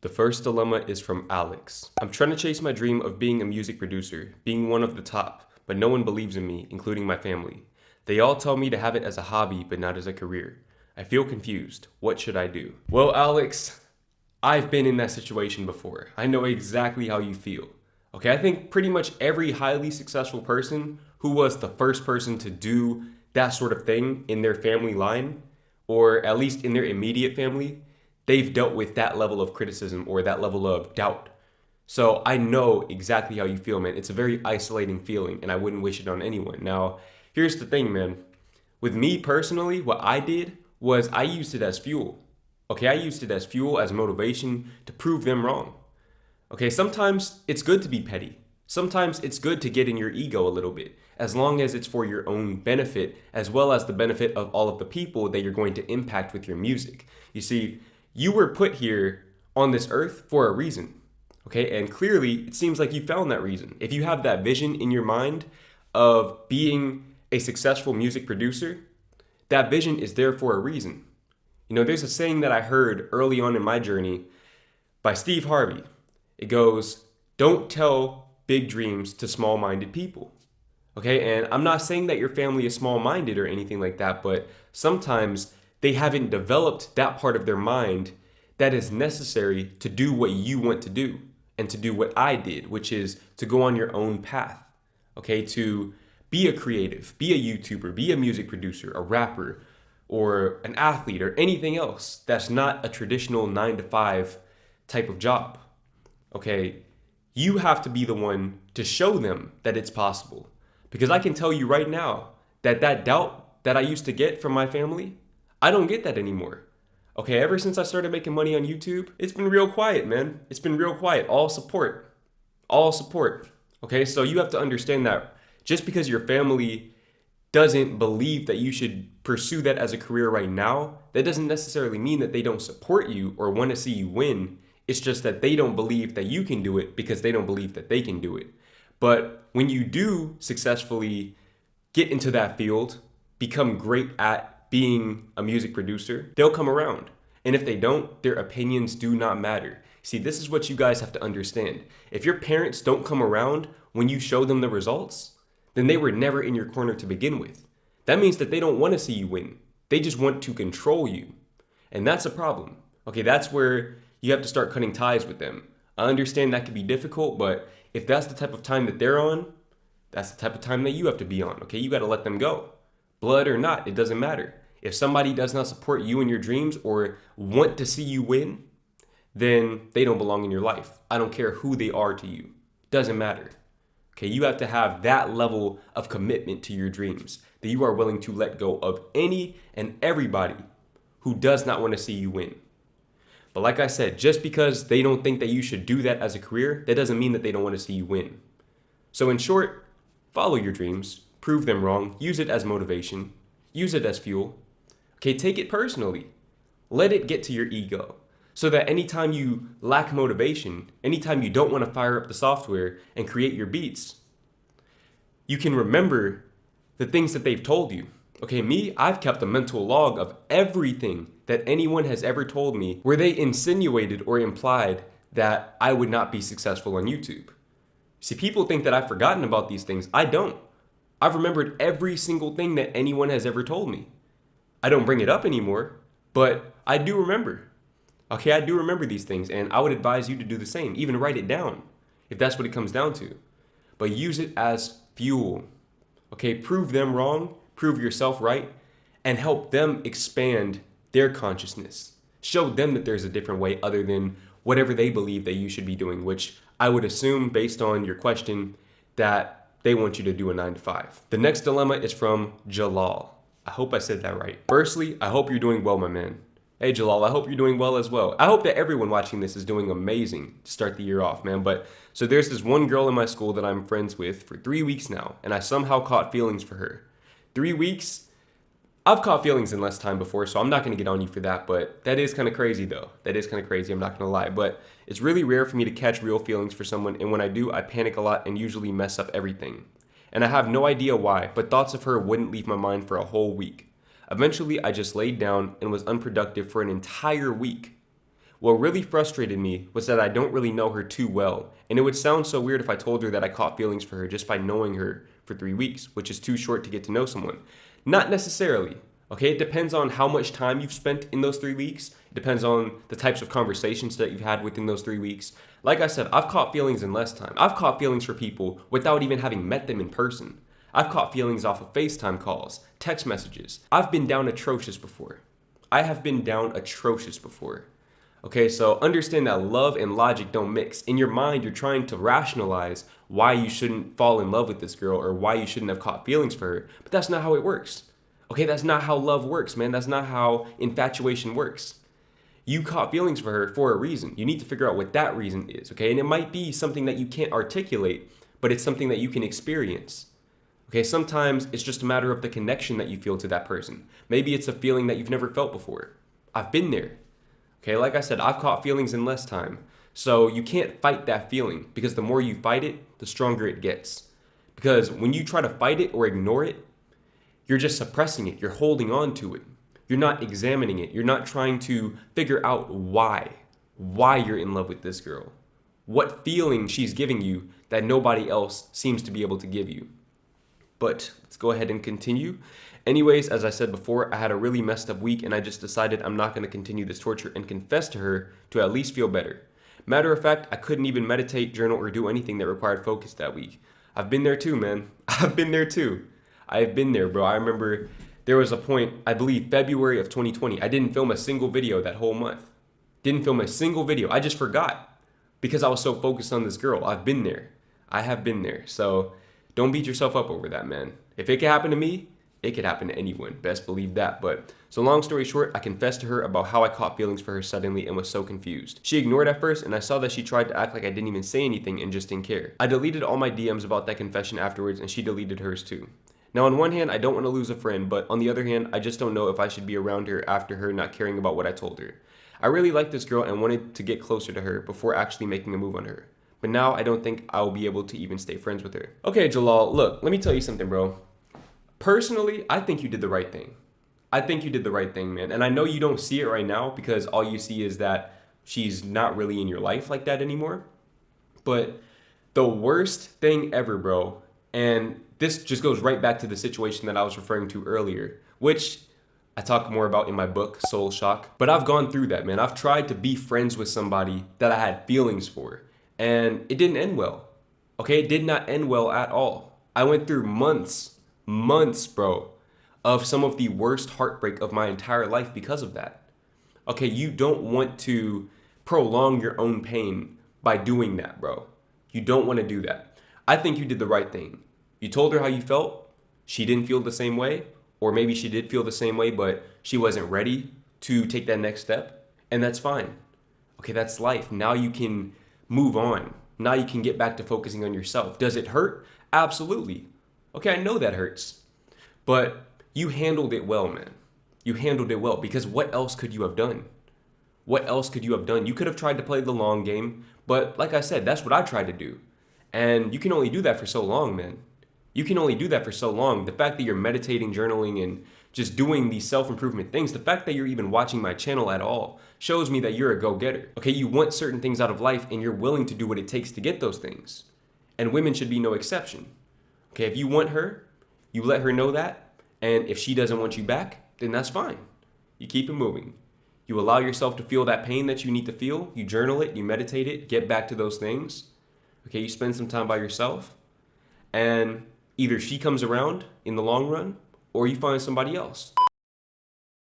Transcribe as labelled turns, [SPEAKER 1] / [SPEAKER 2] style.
[SPEAKER 1] The first dilemma is from Alex. I'm trying to chase my dream of being a music producer, being one of the top, but no one believes in me, including my family. They all tell me to have it as a hobby, but not as a career. I feel confused. What should I do? Well, Alex, I've been in that situation before. I know exactly how you feel. Okay, I think pretty much every highly successful person who was the first person to do that sort of thing in their family line, or at least in their immediate family, they've dealt with that level of criticism or that level of doubt. So I know exactly how you feel, man. It's a very isolating feeling, and I wouldn't wish it on anyone. Now, here's the thing, man. With me personally, what I did was I used it as fuel. Okay, I used it as fuel, as motivation to prove them wrong. Okay, sometimes it's good to be petty. Sometimes it's good to get in your ego a little bit, as long as it's for your own benefit, as well as the benefit of all of the people that you're going to impact with your music. You see, you were put here on this earth for a reason. Okay, and clearly it seems like you found that reason. If you have that vision in your mind of being a successful music producer, that vision is there for a reason. You know, there's a saying that I heard early on in my journey by Steve Harvey. It goes, don't tell big dreams to small-minded people. Okay, and I'm not saying that your family is small-minded or anything like that, but sometimes they haven't developed that part of their mind that is necessary to do what you want to do and to do what I did, which is to go on your own path. Okay, to be a creative, be a YouTuber, be a music producer, a rapper, or an athlete, or anything else that's not a traditional 9 to 5 type of job. Okay, you have to be the one to show them that it's possible. Because I can tell you right now that that doubt that I used to get from my family, I don't get that anymore. Okay, ever since I started making money on YouTube, it's been real quiet, man. It's been real quiet. All support. All support. Okay, so you have to understand that just because your family doesn't believe that you should pursue that as a career right now, that doesn't necessarily mean that they don't support you or want to see you win. It's just that they don't believe that you can do it because they don't believe that they can do it. But when you do successfully get into that field, become great at being a music producer, they'll come around. And if they don't, their opinions do not matter. See, this is what you guys have to understand. If your parents don't come around when you show them the results, then they were never in your corner to begin with. That means that they don't want to see you win. They just want to control you. And that's a problem. Okay, that's where you have to start cutting ties with them. I understand that could be difficult, but if that's the type of time that they're on, that's the type of time that you have to be on. Okay, you got to let them go. Blood or not, it doesn't matter. If somebody does not support you in your dreams or want to see you win, then they don't belong in your life. I don't care who they are to you. Doesn't matter. Okay, you have to have that level of commitment to your dreams, that you are willing to let go of any and everybody who does not want to see you win. But like I said, just because they don't think that you should do that as a career, that doesn't mean that they don't want to see you win. So in short, follow your dreams, prove them wrong, use it as motivation, use it as fuel. Okay, take it personally. Let it get to your ego so that anytime you lack motivation, anytime you don't want to fire up the software and create your beats, you can remember the things that they've told you. Okay, me, I've kept a mental log of everything that anyone has ever told me where they insinuated or implied that I would not be successful on YouTube. See, people think that I've forgotten about these things. I don't. I've remembered every single thing that anyone has ever told me. I don't bring it up anymore, but I do remember. Okay, I do remember these things, and I would advise you to do the same. Even write it down, if that's what it comes down to. But use it as fuel. Okay, prove them wrong, prove yourself right, and help them expand their consciousness. Show them that there's a different way other than whatever they believe that you should be doing, which I would assume, based on your question, that they want you to do a 9 to 5. The next dilemma is from Jalal. I hope I said that right. Firstly, I hope you're doing well, my man. Hey Jalal, I hope you're doing well as well. I hope that everyone watching this is doing amazing to start the year off, man. But so there's this one girl in my school that I'm friends with for 3 weeks now, and I somehow caught feelings for her. 3 weeks? I've caught feelings in less time before, so I'm not going to get on you for that, but that is kind of crazy though. That is kind of crazy, I'm not going to lie. But it's really rare for me to catch real feelings for someone, and when I do, I panic a lot and usually mess up everything. And I have no idea why, but thoughts of her wouldn't leave my mind for a whole week. Eventually, I just laid down and was unproductive for an entire week. What really frustrated me was that I don't really know her too well, and it would sound so weird if I told her that I caught feelings for her just by knowing her for 3 weeks, which is too short to get to know someone. Not necessarily. Okay, it depends on how much time you've spent in those 3 weeks. It depends on the types of conversations that you've had within those 3 weeks. Like I said, I've caught feelings in less time. I've caught feelings for people without even having met them in person. I've caught feelings off of FaceTime calls, text messages. I've been down atrocious before. I have been down atrocious before. Okay, so understand that love and logic don't mix. In your mind, you're trying to rationalize why you shouldn't fall in love with this girl or why you shouldn't have caught feelings for her, but that's not how it works. Okay, that's not how love works, man. That's not how infatuation works. You caught feelings for her for a reason. You need to figure out what that reason is, okay? And it might be something that you can't articulate, but it's something that you can experience. Okay, sometimes it's just a matter of the connection that you feel to that person. Maybe it's a feeling that you've never felt before. I've been there. Okay, like I said, I've caught feelings in less time. So you can't fight that feeling because the more you fight it, the stronger it gets. Because when you try to fight it or ignore it, you're just suppressing it. You're holding on to it. You're not examining it. You're not trying to figure out why you're in love with this girl. What feeling she's giving you that nobody else seems to be able to give you. But let's go ahead and continue. Anyways, as I said before, I had a really messed up week and I just decided I'm not going to continue this torture and confess to her to at least feel better. Matter of fact, I couldn't even meditate, journal, or do anything that required focus that week. I've been there too, man. I've been there too. I've been there, bro. I remember there was a point, I believe February of 2020, I didn't film a single video that whole month. Didn't film a single video. I just forgot because I was so focused on this girl. I've been there. I have been there. So don't beat yourself up over that, man. If it could happen to me, it could happen to anyone. Best believe that. But so long story short, I confessed to her about how I caught feelings for her suddenly and was so confused. She ignored at first and I saw that she tried to act like I didn't even say anything and just didn't care. I deleted all my DMs about that confession afterwards and she deleted hers too. Now, on one hand, I don't want to lose a friend, but on the other hand, I just don't know if I should be around her after her not caring about what I told her. I really liked this girl and wanted to get closer to her before actually making a move on her. But now I don't think I'll be able to even stay friends with her. Okay, Jalal, look, let me tell you something, bro. Personally, I think you did the right thing. I think you did the right thing, man. And I know you don't see it right now because all you see is that she's not really in your life like that anymore. But the worst thing ever, bro, and this just goes right back to the situation that I was referring to earlier, which I talk more about in my book, Soul Shock. But I've gone through that, man. I've tried to be friends with somebody that I had feelings for, and it didn't end well. Okay, it did not end well at all. I went through months, bro, of some of the worst heartbreak of my entire life because of that. Okay, you don't want to prolong your own pain by doing that, bro. You don't want to do that. I think you did the right thing. You told her how you felt. She didn't feel the same way, or maybe she did feel the same way, but she wasn't ready to take that next step, and that's fine. Okay, that's life. Now you can move on. Now you can get back to focusing on yourself. Does it hurt? Absolutely. Okay, I know that hurts, but you handled it well, man. You handled it well because what else could you have done? What else could you have done? You could have tried to play the long game, but like I said, that's what I tried to do. And you can only do that for so long, man. You can only do that for so long. The fact that you're meditating, journaling, and just doing these self-improvement things, the fact that you're even watching my channel at all shows me that you're a go-getter. Okay, you want certain things out of life and you're willing to do what it takes to get those things. And women should be no exception. Okay, if you want her, you let her know that. And if she doesn't want you back, then that's fine. You keep it moving. You allow yourself to feel that pain that you need to feel. You journal it, you meditate it, get back to those things. Okay, you spend some time by yourself. And either she comes around in the long run or you find somebody else.